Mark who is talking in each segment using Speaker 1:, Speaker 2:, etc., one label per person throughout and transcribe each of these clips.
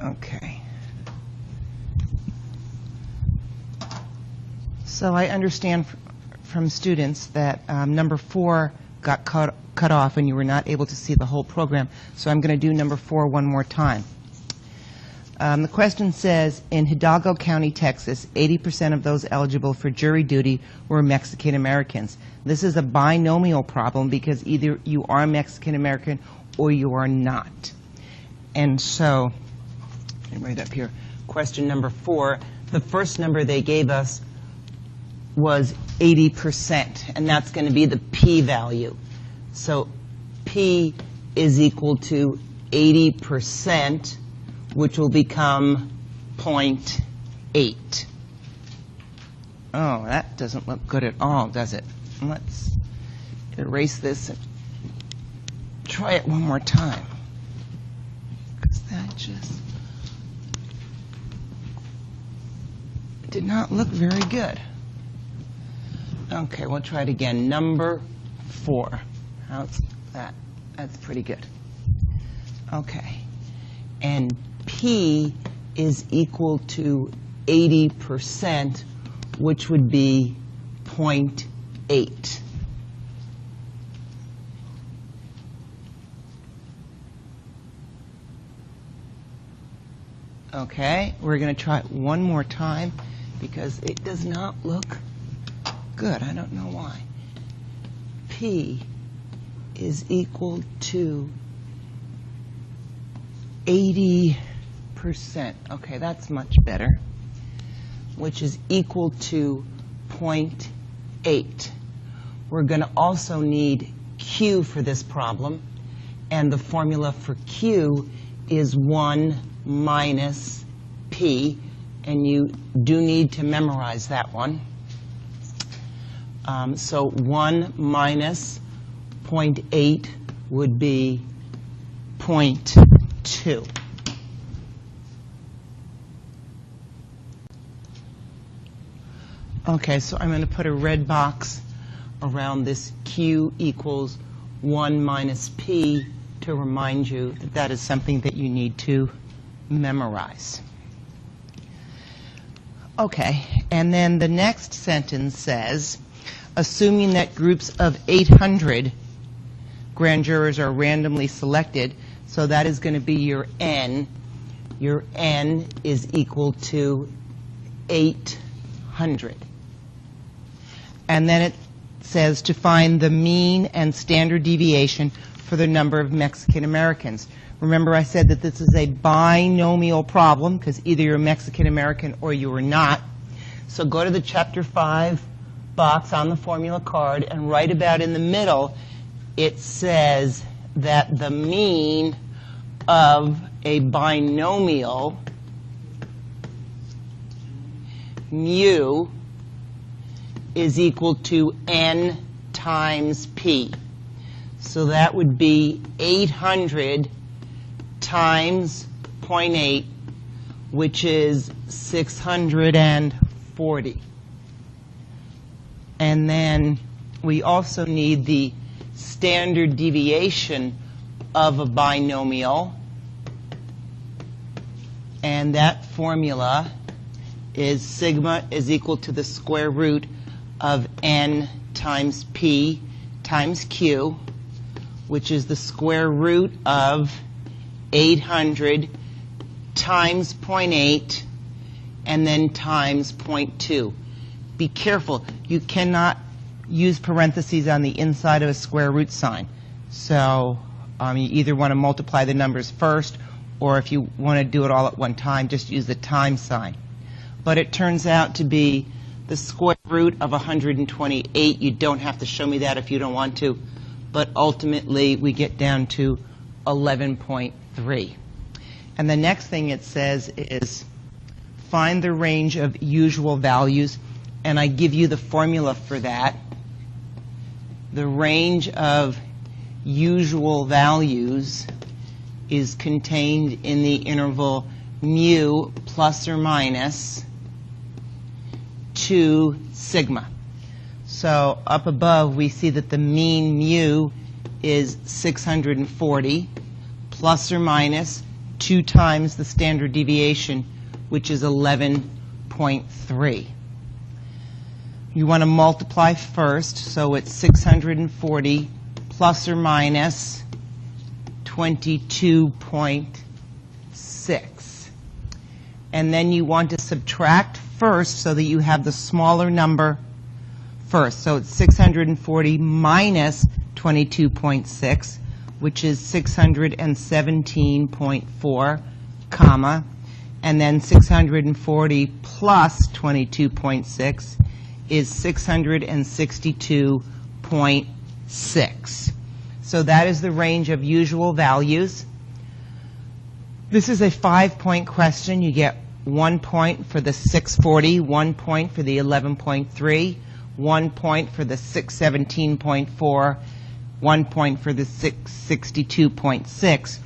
Speaker 1: Okay. So I understand from students that number 4 got cut off and you were not able to see the whole program. So I'm going to do number 4 one more time. The question says, in Hidalgo County, Texas, 80% of those eligible for jury duty were Mexican Americans. This is a binomial problem because either you are Mexican American or you are not. And so, right up here, question number 4, the first number they gave us was 80%, and that's going to be the p-value. So p is equal to 80%, which will become 0.8. Oh, that doesn't look good at all, does it? Let's erase this and try it one more time, because that just did not look very good. Okay, we'll try it again. Number 4. How's that? That's pretty good. Okay. And P is equal to 80%, which would be 0.8. Okay, we're going to try it one more time because it does not look good. I don't know why. P is equal to 80%. Okay, that's much better, which is equal to 0.8. We're going to also need Q for this problem, and the formula for Q is 1 minus P, and you do need to memorize that one. So 1 minus 0.8 would be 0.2. Okay, so I'm going to put a red box around this Q equals 1 minus P to remind you that that is something that you need to memorize. Okay, and then the next sentence says, assuming that groups of 800 grand jurors are randomly selected, so that is going to be your N. Your N is equal to 800. And then it says to find the mean and standard deviation for the number of Mexican Americans. Remember, I said that this is a binomial problem because either you're Mexican American or you are not. So go to the Chapter 5 box on the formula card, and right about in the middle, it says that the mean of a binomial, mu, is equal to N times P. So that would be 800 times 0.8, which is 640. And then we also need the standard deviation of a binomial, and that formula is sigma is equal to the square root of N times P times Q, which is the square root of 800 times 0.8 and then times 0.2. Be careful. You cannot use parentheses on the inside of a square root sign. So you either want to multiply the numbers first, or if you want to do it all at one time, just use the time sign. But it turns out to be the square root of 128. You don't have to show me that if you don't want to. But ultimately, we get down to 11.3. And the next thing it says is find the range of usual values. And I give you the formula for that. The range of usual values is contained in the interval mu plus or minus 2 sigma. So up above, we see that the mean mu is 640 plus or minus 2 times the standard deviation, which is 11.3. You want to multiply first, so it's 640 plus or minus 22.6. And then you want to subtract first so that you have the smaller number first. So it's 640 minus 22.6, which is 617.4, comma, and then 640 plus 22.6 is 662.6. So that is the range of usual values. This is a 5-point question. You get 1 point for the 640, 1 point for the 11.3, 1 point for the 617.4, 1 point for the 662.6.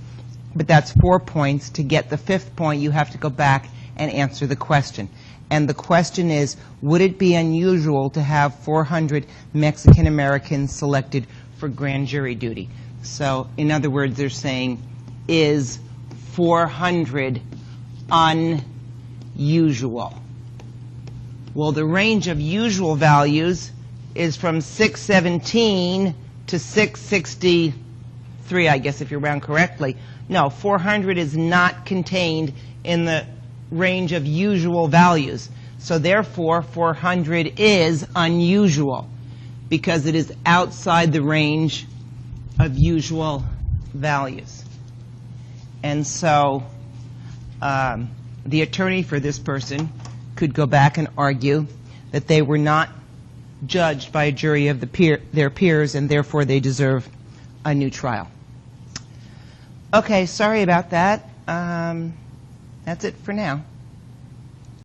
Speaker 1: But that's 4 points. To get the 5th point, you have to go back and answer the question. And the question is, would it be unusual to have 400 Mexican Americans selected for grand jury duty? So, in other words, they're saying, is 400 unusual? Well, the range of usual values is from 617 to 663, I guess, if you round correctly. No, 400 is not contained in the range of usual values. So therefore, 400 is unusual because it is outside the range of usual values. And so the attorney for this person could go back and argue that they were not judged by a jury of their peers, and therefore they deserve a new trial. Okay, sorry about that. That's it for now.